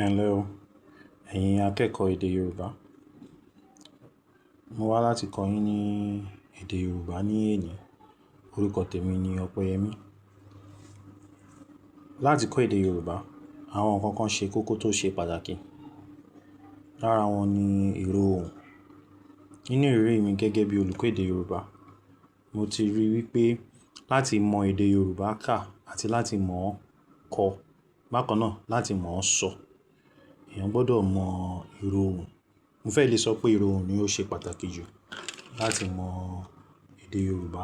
Ẹ ǹlẹ́ o, ẹ̀yin akẹ́kọ̀ọ́ èdè Yorùbá. Mo wá láti kọ́ yín ní èdè Yorùbá ní èní. Orúkọ tèmi ni Ọpẹ́yẹmí. Láti kọ́ èdè Yorùbá, àwọn nǹkan kan ṣe kókó tó ṣe pàtàkì. Lára wọn ni ìró ohùn. Nínú ìrírí mi gẹ́gẹ́ bí olùkọ́ èdè Yorùbá, mo ti rí wípé láti mọ èdè Yorùbá kà àti láti mọ̀ ọ́ kọ, bákan náà láti mọ̀ ọ́ sọ, èèyàn gbọ́dọ̀ mọ ìró ohùn. Mo fẹ́ lè sọ pé ìró ohùn ni ó ṣe pàtàkì jù láti mọ èdè Yorùbá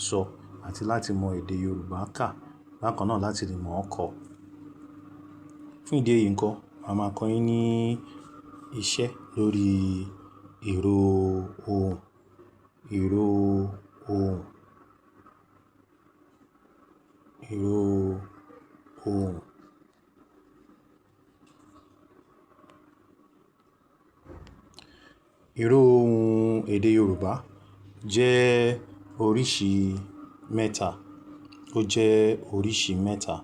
sọ àti láti mọ èdè Yorùbá kà, bákan náà láti lè mọ̀ ọ́ kọ. Fún ìdí èyí ńkọ́, màá máa kọ́ yín ní iṣẹ́ lórí ìró ohùn. Ìró ohùn. Ìró ohùn. Ìró ohùn èdè Yorùbá jẹ́ oríṣi mẹ́ta. Ó jẹ́ oríṣi mẹ́ta.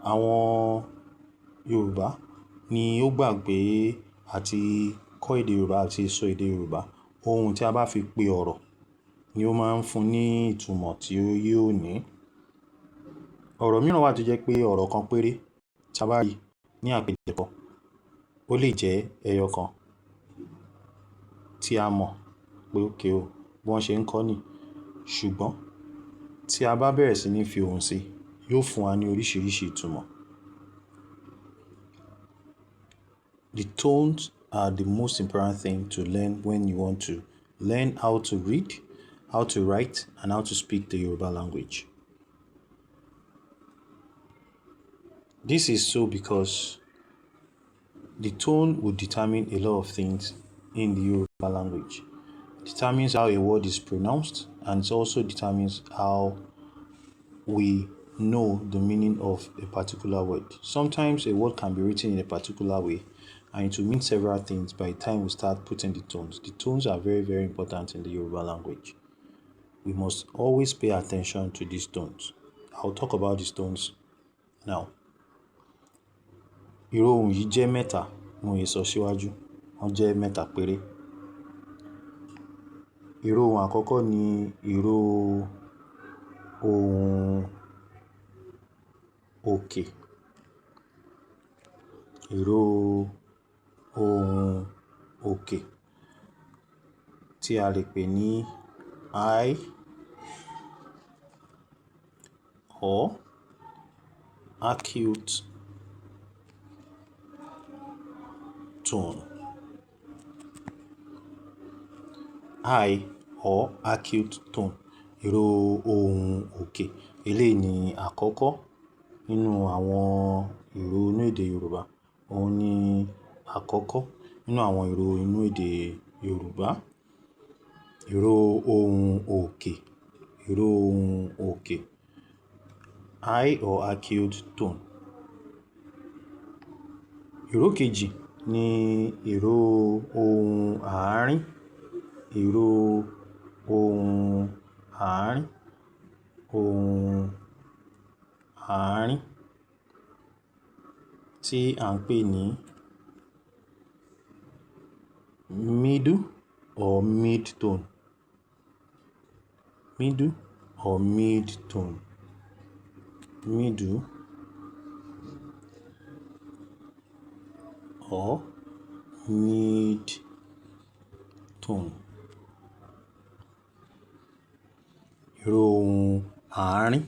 Àwọn Yorùbá ni ó gbà pé àti kọ́ èdè Yorùbá àti sọ èdè Yorùbá, ohun tí a bá fi pe ọ̀rọ̀ ni ó máa ń fún ní ìtumọ̀ tí yóò ní. Ọ̀rọ̀ mìíràn wà tó jẹ́ pé ọ̀rọ̀ kan péré tí a bá rí ní àpéjọpọ̀, ó lè jẹ́ ẹyọ kan tí a mọ̀ pé ókè o, bí wọ́n ṣe ń kọ́ ni. Ṣùgbọ́n tí a bá bẹ̀rẹ̀ sí ní fi ohùn sí, yóò fún wa ní oríṣiríṣi ìtumọ̀. The tones are the most important thing to learn when you want to learn how to read, how to write, and how to speak the Yoruba language. This is so because the tone will determine a lot of things in the Yoruba language. It determines how a word is pronounced, and it also determines how we know the meaning of a particular word. Sometimes a word can be written in a particular way, and it will mean several things by the time we start putting the tones. The tones are very, very important in the Yoruba language. We must always pay attention to these tones. I'll talk about these tones now. Ìró ohùn yìí jẹ́ mẹ́ta, mo lè sọ síwájú. Wọ́n jẹ́ mẹ́ta péré. Ìró ohùn àkọ́kọ́ ni ìró ohùn òkè. Ìró ohùn òkè tí a lè pè ní I or acute tone. I or acute tone. Ìró ohùn òkè. Eléyìí ni àkọ́kọ́ nínú àwọn ìró inú èdè Yorùbá. Òun ni àkọ́kọ́ nínú àwọn ìró inú èdè Yorùbá. Ìró ohùn òkè. Ìró ohùn òkè. I or acute tone. Ìró kejì ni ìró ohùn àárín. Ìró ohùn àárín. Ohùn àárín tí à ń pè ní middle or mid tone. Middle or mid tone. Middle or mid tone. Ìró ohùn àárín.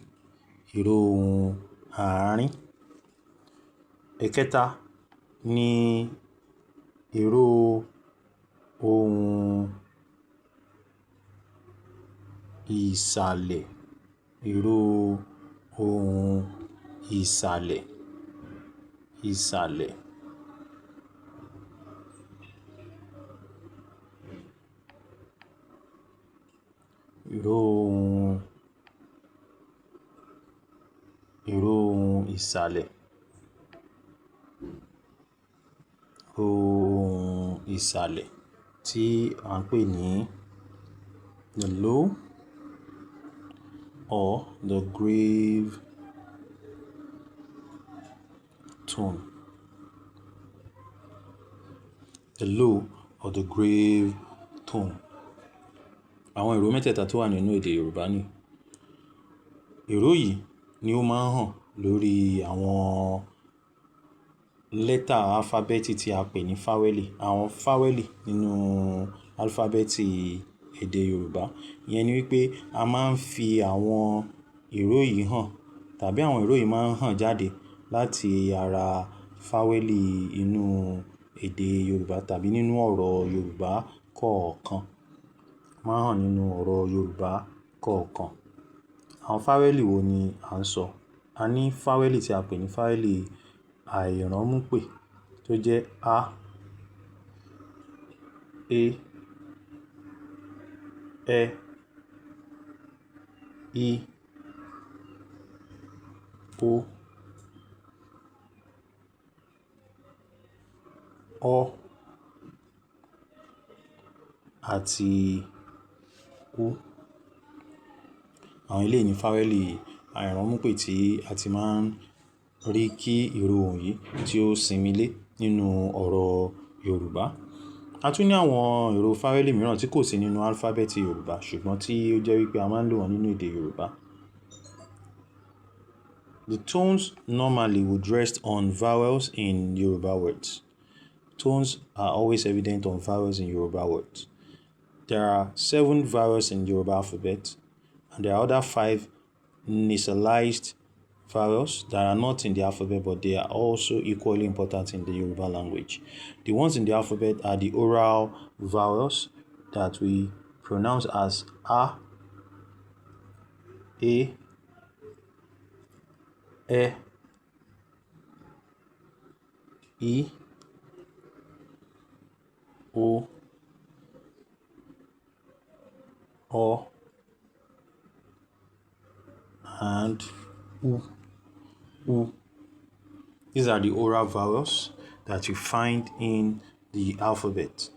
Ìró ohùn àárín. Ẹ̀kẹta ni ìró ohùn ìsàlẹ̀. Ìró ohùn ìsàlẹ̀. Ìsàlẹ̀. Ìró ohùn ìsàlẹ̀. Ohùn ìsàlẹ̀ tí à ń pè ní the low or the grave tone. the low, or the grave tone. Àwọn ìró mẹ́tẹ̀ẹ̀ta tó wà nínú èdè Yorùbá ni. Ìró yìí ni ó máa ń hàn lórí àwọn lẹ́tà álífábẹ́ẹ̀tì tí a pè ní fáwẹ́lì. Àwọn fáwẹ́lì nínú álífábẹ́ẹ̀tì èdè Yorùbá. Ìyẹn ni wípé a máa ń fi àwọn ìró yìí hàn, tàbí àwọn ìró yìí máa ń hàn jáde láti ara fáwẹ́lì inú èdè Yorùbá tàbí nínú ọ̀rọ̀ Yorùbá kọ̀ọ̀kan. Máa ń hàn nínú ọ̀rọ̀ Yorùbá kọ̀ọ̀kan. Àwọn fáwẹ́lì wo ni à ń sọ? A ní fáwẹ́lì tí a pè ní fáwẹ́lì àìrọ́múpè tó jẹ́ a, e, i, o, àti u. Àwọn eléyìí ni fáwẹ́lì àìrọ́múpè tí a ti máa ń rí kí ìró ohùn yìí tí ó sinmi lé nínú ọ̀rọ̀ Yorùbá. A tún ní àwọn ìró fáwẹ́lì mìíràn tí kò sí nínú álífábẹ́ẹ̀tì Yorùbá ṣùgbọ́n tí ó jẹ́ wípé a máa ń lò wọ́n nínú èdè Yorùbá. The tones normally would rest on vowels in Yoruba words. Tones are always evident on vowels in Yoruba words. There are 7 vowels in Yoruba alphabet, and there are other 5 nasalized vowels that are not in the alphabet, but they are also equally important in the Yoruba language. The ones in the alphabet are the oral vowels that we pronounce as a, e, I, o, and u. These are the oral vowels that you find in the alphabet.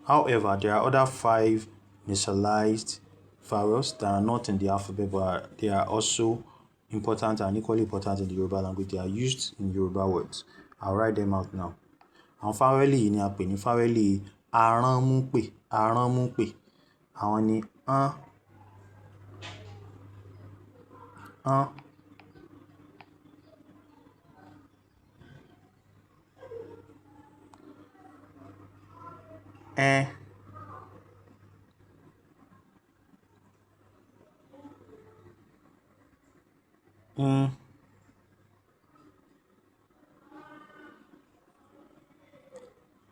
However, there are other 5 nasalized vowels that are not in the alphabet, but they are also important and equally important in the Yoruba language. They are used in Yoruba words. I'll write them out now. Àwọn fáwẹ́lì yìí ni a pè ní fáwẹ́lì aránmúpè. Àwọn ni an, ẹ, ń,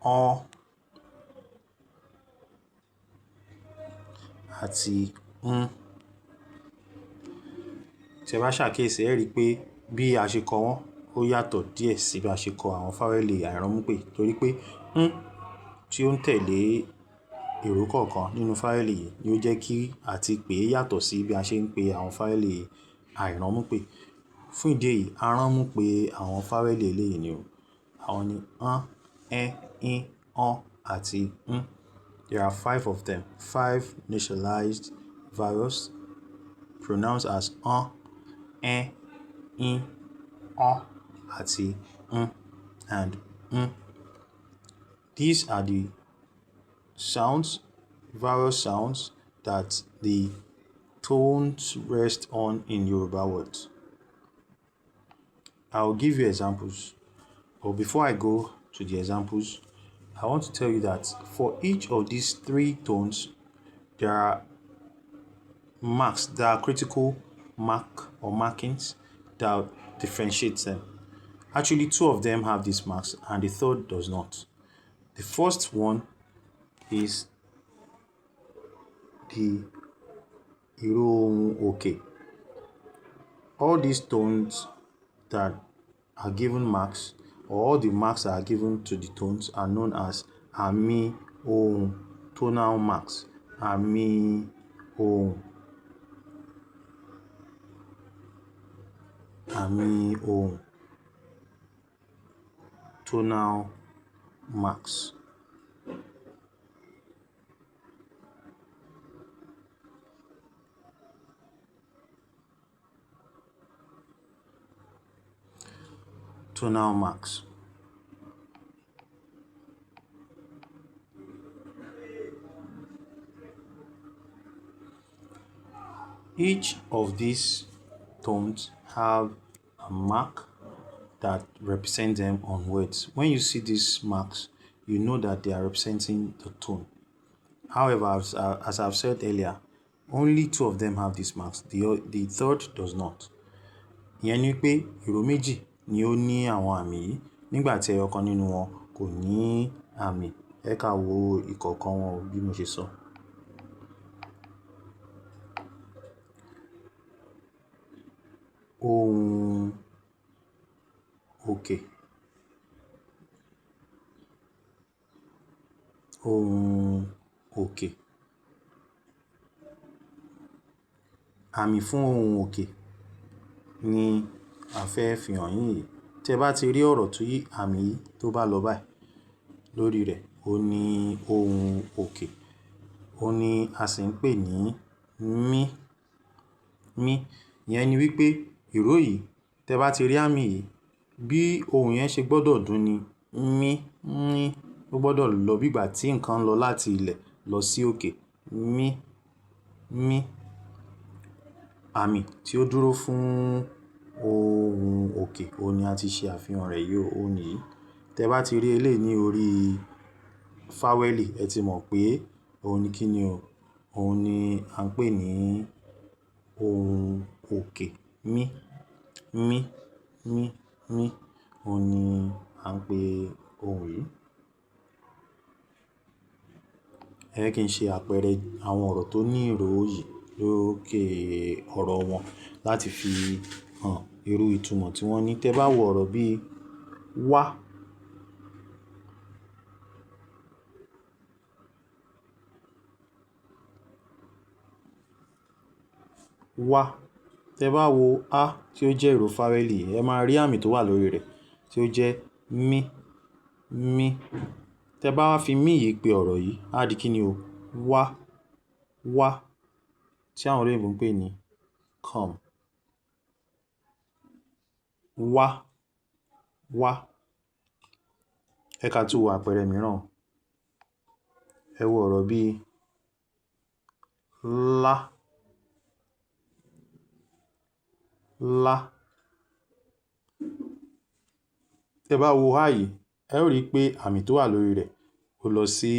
ọ, àti ń. Tí ẹ bá ṣàkíyèsí, ẹ rí i pé bí a ṣe kọ wọ́n ó yàtọ̀ díẹ̀ sí bí a ṣe kọ àwọn fáwẹ́lì àìrọ́múpè, torí pé ń tí ó ń tẹ̀lé ìró kọ̀ọ̀kan nínú fáwẹ́lì yìí ni ó jẹ́ kí àti pè é yàtọ̀ sí bí a ṣe ń pe àwọn fáwẹ́lì àìrọ́múpè. Fún ìdí èyí, aránmúpè àwọn fáwẹ́lì eléyìí ni o. Àwọn ni an, ẹ, ń, ọ, àti ń. There are 5 of them. 5 nasalized vowels pronounced as an, ẹ, ń, ọ, àti ń, and ń. These are the sounds, vowel sounds that the tones rest on in Yoruba words. I will give you examples. But before I go to the examples, I want to tell you that for each of these 3 tones, there are marks, there are critical mark or markings that differentiate them. Actually, 2 of them have these marks and the third does not. The first one is the ìró ohùn òkè. All these tones that are given marks, or all the marks that are given to the tones, are known as àmì ohùn, tonal marks. Àmì ohùn. Àmì ohùn, tonal marks. Tonal marks. Each of these tones have a mark that represent them on words. When you see these marks, you know that they are representing the tone. However, as I've said earlier, only two of them have these marks. The third does not. Ìyẹn ni pé ìró méjì ni ó ní àwọn àmì yìí nígbà tí ẹyọ kan nínú wọn kò ní àmì. Ẹ ká wo ìkọ̀ọ̀kan wọn bí mo ṣe sọ. Ohùn òkè. Ohùn òkè. Àmì fún ohùn òkè ni a fẹ́ fi hàn yín yìí. Tí ẹ bá ti rí ọ̀rọ̀ tí àmì yìí tó bá lọ báyìí lórí rẹ̀, ó ní ohùn òkè. Ó ní a sì ń pè ní mí. Mí. Ìyẹn ni wípé ìró yìí, tí ẹ bá ti rí àmì yìí, bí ohùn yẹn ṣe gbọ́dọ̀ dún ni mí. Mí. Ó gbọ́dọ̀ lọ bí ìgbà tí nǹkan ń lọ láti ilẹ̀ lọ sí òkè. Mí. Mí. Àmì tí ó dúró fún ohùn òkè, òun ni a ti ṣe àfihàn rẹ̀ yìí, òun nìyí. Tí ẹ bá ti rí eléyìí ní orí fáwẹ́lì, ẹ ti mọ̀ pé òun ni kíni o. Òun ni à ń pè ní ohùn òkè. Mí. Mí. Mí. Mí. Òun ni à ń pè ohùn yìí. Ẹ jẹ́ kí n ṣe àpẹẹrẹ àwọn ọ̀rọ̀ tó ní ìró yìí lókè ọ̀rọ̀ wọn láti fi hàn irú ìtumọ̀ tí wọ́n ní. Tí ẹ bá wo ọ̀rọ̀ bí wá. Wá. Tí ẹ bá wo á tí ó jẹ́ ìró fáwẹ́lì, ẹ máa rí àmì tó wà lórí rẹ̀ tí ó jẹ́ mí. Mí. Tí ẹ bá wá fi mí yìí pe ọ̀rọ̀ yìí, á di kíni o. Wá. Wá. Tí àwọn olóyìnbó ń pè ní come. Wá. Wá. Ẹ ká tún wo àpẹẹrẹ mìíràn. Ẹ wo ọ̀rọ̀ bí lá. Lá. Tí ẹ bá wo á yìí, ẹ ó rí pé àmì tó wà lórí rẹ̀ ó lọ sí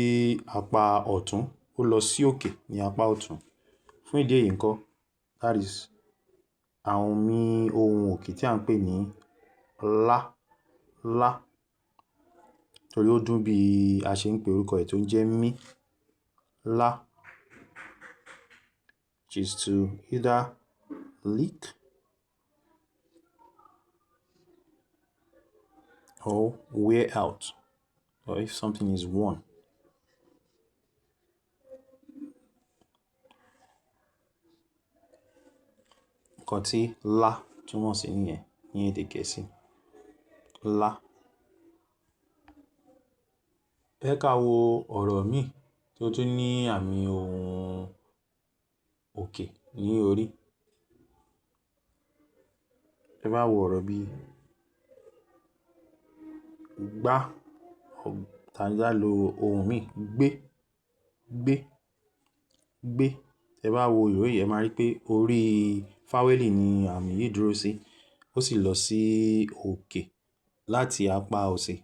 apá ọ̀tún, ó lọ sí òkè ní apá ọ̀tún. Fún ìdí èyí ńkọ́, that is àwọn mí ohùn òkè tí à ń pè ní lá. Lá. Torí ó dún bí a ṣe ń pe orúkọ ẹ̀ tó ń jẹ́ mí. Lá. Which is to either lick or wear out, or if something is worn. Nǹkan tí lá túmọ̀ sí nìyẹn ní èdè Gẹ̀ẹ́sì. Lá. Ẹ ká wo ọ̀rọ̀ míì tó tún ní àmì ohùn òkè ní orí. Ẹ bá wo ọ̀rọ̀ bí gbá tàbí bá lo ohùn míì gbé. Gbé. Gbé. Ẹ bá wo ìró yìí, ẹ máa rí pé orí fáwẹ́lì ni àmì yìí dúró sí. Ó sì lọ sí òkè láti apá òsì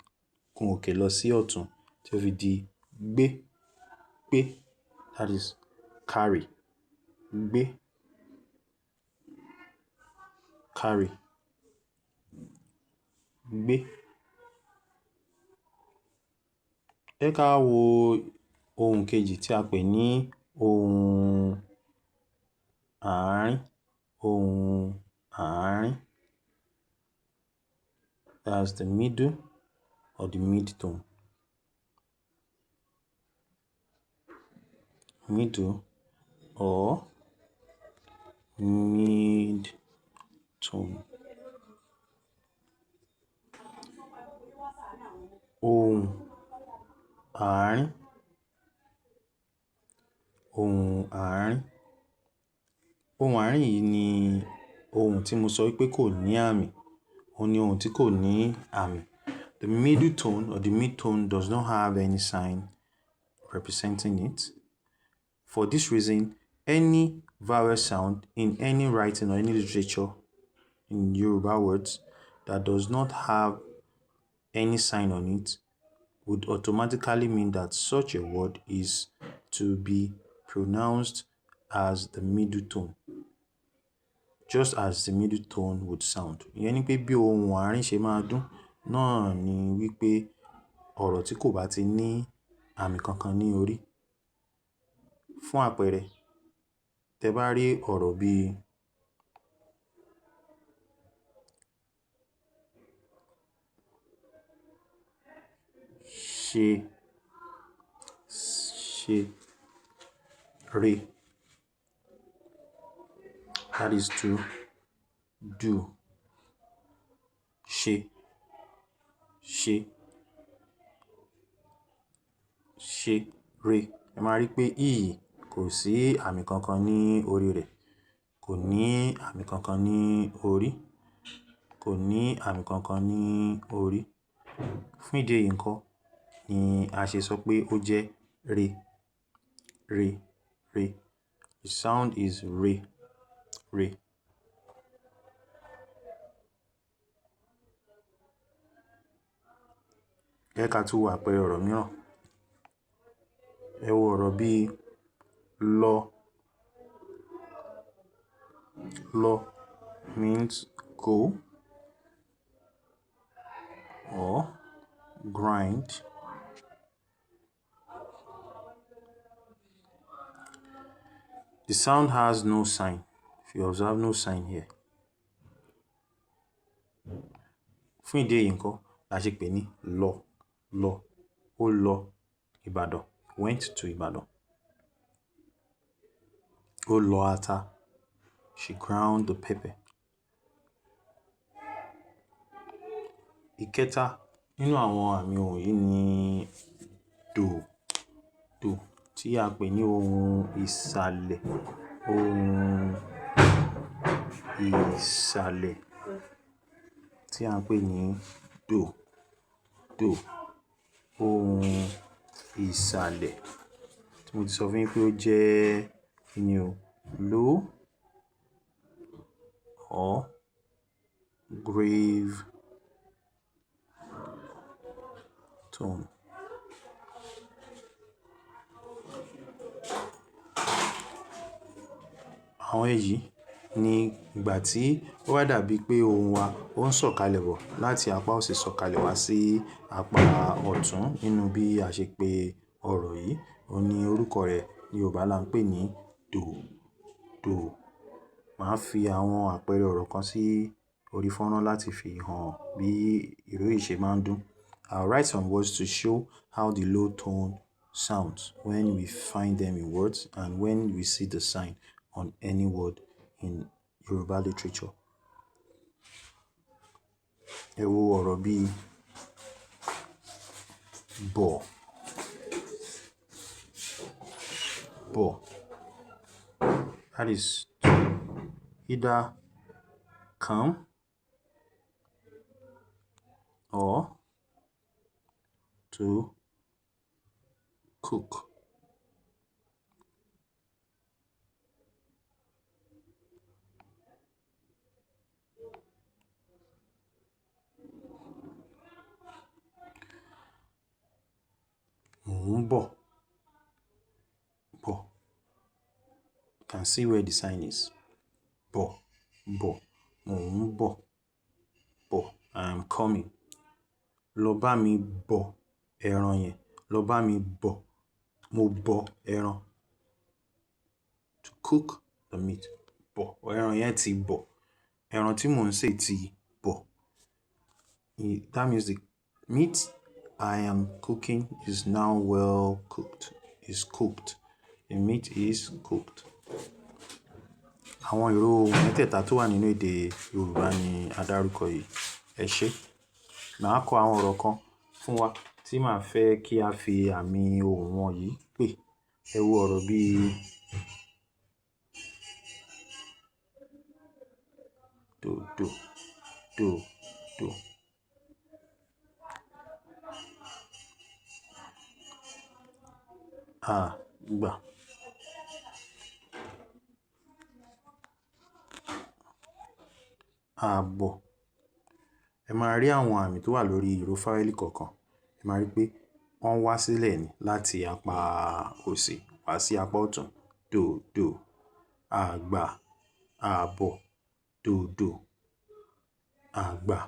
kún òkè lọ sí ọ̀tún tí ó fi di gbé. Gbé. That is carry. Gbé. Carry. Gbé. Ẹ ká wo ohùn kejì tí a pè ní ohùn àárín. Ohùn àárín. That's the middle or the mid-tone. Middle or mid-tone. Ohùn àárín. Ohùn àárín. Ohùn àárín yìí ni ohùn tí mo sọ wípé kò ní àmì. Ó ní ohùn tí kò ní àmì. The middle tone or the mid-tone does not have any sign representing it. For this reason, Any vowel sound in any writing or any literature in Yoruba words that does not have any sign on it would automatically mean that such a word is to be pronounced as the middle tone, just as the middle tone would sound. Ìyẹn ni pé bí ohùn àárín ṣe máa dún náà ni wípé ọ̀rọ̀ tí kò bá ti ní àmì kankan ní orí. Fún àpẹẹrẹ, tẹ bá rí ọ̀rọ̀ bí ṣe, ṣe, re, that is to do, ṣe, ṣe, ṣe, re. Ẹ máa rí pé e kò sí àmì kankan ní orí rẹ̀, kò ní àmì kankan ní orí, kò ní àmì kankan ní orí. Fún ìdí èyí ńkọ́ ni a ṣe sọ pé ó jẹ́ re, re, re. The sound is re, re. Ẹ ká tún wo àpẹẹrẹ ọ̀rọ̀ mìíràn. Ẹ wo ọ̀rọ̀ bí lọ. Lọ means go or grind. The sound has no sign. If you observe, no sign here. Fún ìdí èyí ńkọ́ la ṣe pè ní lọ, lọ. Ó lọ Ìbàdàn, went to Ìbàdàn. Ó lọ ata, she ground the pepper. Ìkẹta nínú àwọn àmì ohùn yìí ni do, do, tí a pè ní ohùn ìsàlẹ̀, ohùn ìsàlẹ̀, tí a pè ní do, do, ohùn ìsàlẹ̀. Tí mo ti sọ fún yín pé ó jẹ́ kíni o, low or grave tone. Àwọn èyí ni ìgbà tí ó wá dàbí pé ohùn wa ó ń sọ̀kalẹ̀ bọ̀ láti apá òsì sọ̀kalẹ̀ wá sí apá ọ̀tún nínú bí a ṣe pè ọ̀rọ̀ yìí. Ó ní orúkọ rẹ̀ ní Yorùbá là ń pè ní do, do. Màá fi àwọn àpẹẹrẹ ọ̀rọ̀ kan sí orí fọ́nrán láti fi hàn bí ìró yìí ṣe máa ń dún. I'll write some words to show how the low tone sounds when we find them in words and when we see the sign on any word in Yoruba literature. Ẹ wo ọ̀rọ̀ bí bọ̀, bọ̀. That is to either come or to cook. Mò ń bọ̀, bọ̀. You can see where the sign is. Bọ̀, bọ̀. Mò ń bọ̀, bọ̀. I am coming. Lọ bá mi bọ ẹran yẹn. Lọ bá mi bọ̀. Mo bọ ẹran. To cook the meat. Bọ̀. Ẹran yẹn ti bọ̀. Ẹran tí mò ń sè ti bọ̀. That means the meat I am cooking is now well cooked. Is cooked. The meat is cooked. Àwọn ìró mẹ́tẹ̀ẹ̀ta tó wà nínú èdè Yorùbá ni a dárúkọ yìí. Ẹ ṣé. Màá kọ àwọn ọ̀rọ̀ kan fún wa tí màá fẹ́ kí a fi àmì ohùn wọn yìí pè. Ẹ wo ọ̀rọ̀ bí do, do, do, do. Gbà. àbọ̀. Ẹ máa rí àwọn àmì tó wà lórí ìró fáwẹ́lì kọ̀ọ̀kan. Ẹ máa rí pé wọ́n wá sílẹ̀ ní láti apá òsì wá sí apá ọ̀tún. Dòdò, àgbà, àbọ̀, dòdò, àgbà,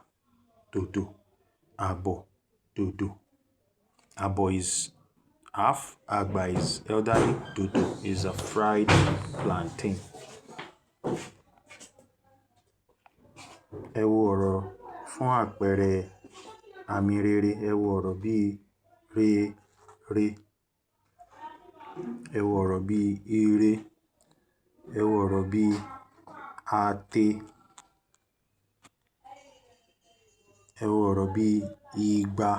dòdò, àbọ̀, dòdò. Àbọ̀ is half, àgbà is elderly, dòdò is a fried plantain. Ẹ wo ọ̀rọ̀ fún àpẹẹrẹ àmì rere. Ẹ wo ọ̀rọ̀ bíi re. Ẹ wo ọ̀rọ̀ bíi ire. Ẹ wo ọ̀rọ̀ bíi ate. Ẹ wo ọ̀rọ̀ bíi igba.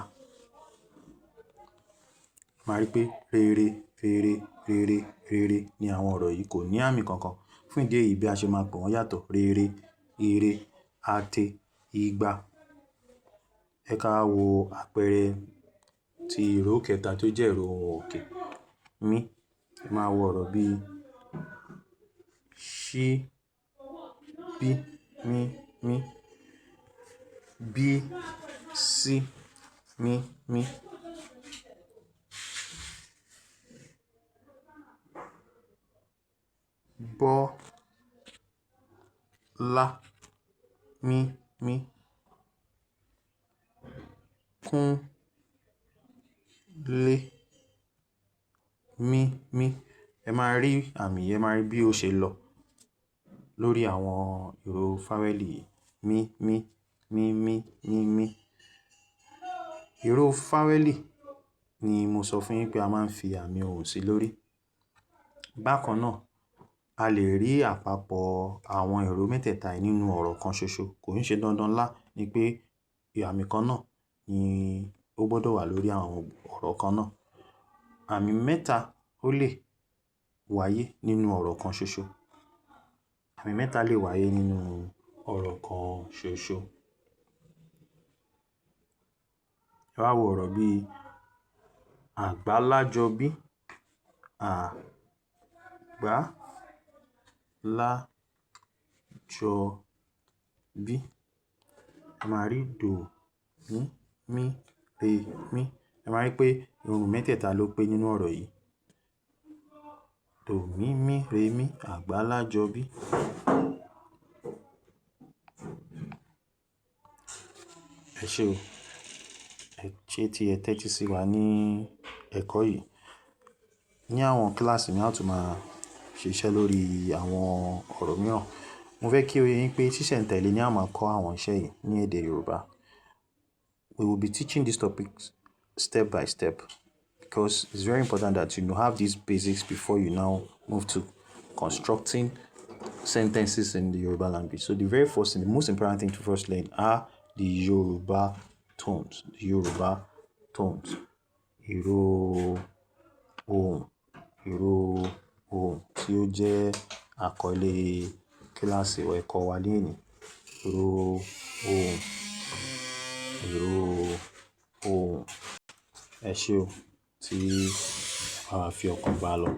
Máa rí pé rere ni àwọn ọ̀rọ̀ yìí, kò ní àmì kankan. Fún ìdí èyí bí a ṣe máa pè wọ́n yàtọ̀. Rere, ire, ate, igba. Ẹ ká wo àpẹẹrẹ ti ìró kẹta tó jẹ́ ìró ohùn òkè. Mí. Ẹ máa wo ọ̀rọ̀ bíi ṣí, bí, mí. Bí, sí, mí. Bọ́, lá, mí. Kún, lé, mí. Ẹ máa rí àmì, ẹ máa rí bí ó ṣe lọ lórí àwọn ìró fáwẹ́lì yìí. Mí. Ìró fáwẹ́lì ni mo sọ fún yín pé a máa ń fi àmì ohùn sí lórí. Bákan náà, a lè rí àpapọ̀ àwọn ìró mẹ́tẹ̀ẹ̀ta yìí nínú ọ̀rọ̀ kan ṣoṣo. Kò ń ṣe dandan lá ni pé àmì kan náà ni ó gbọ́dọ̀ wà lórí àwọn ọ̀rọ̀ kan náà. Àmì mẹ́ta ó lè wáyé nínú ọ̀rọ̀ kan ṣoṣo. Àmì mẹ́ta lè wáyé nínú ọ̀rọ̀ kan ṣoṣo. Ẹ wá wo ọ̀rọ̀ bíi àgbálájọbí. Àgbálájọbí. Ẹ máa rí dò, mí, re, mí. Ẹ máa rí pé ohùn mẹ́tẹ̀ẹ̀ta ló pé nínú ọ̀rọ̀ yìí. Dò, mí, re, mí. Àgbálájọbí. Ẹ ṣé o. Ẹ ṣé tí ẹ tẹ́tí sí wa ní ẹ̀kọ́ yìí. Ní àwọn kíláàsì mi a tún máa ṣiṣẹ́ lórí àwọn ọ̀rọ̀ mìíràn. Mo fẹ́ kí ó yé yín pé ṣísẹ̀ntẹ̀lé ni a máa kọ́ àwọn iṣẹ́ yìí ní èdè Yorùbá. We will be teaching these topics step by step because it's very important that you have these basics before you now move to constructing sentences in the Yoruba language. So the very first thing, the most important thing to first learn are the Yoruba tones. The Yoruba tones. Ìró ohùn tí ó jẹ́ àkọlé kíláàsì ẹ̀kọ́ wa lénìí. Ìró ohùn. Ẹ ṣé o tí a fi ọkàn bá lọ.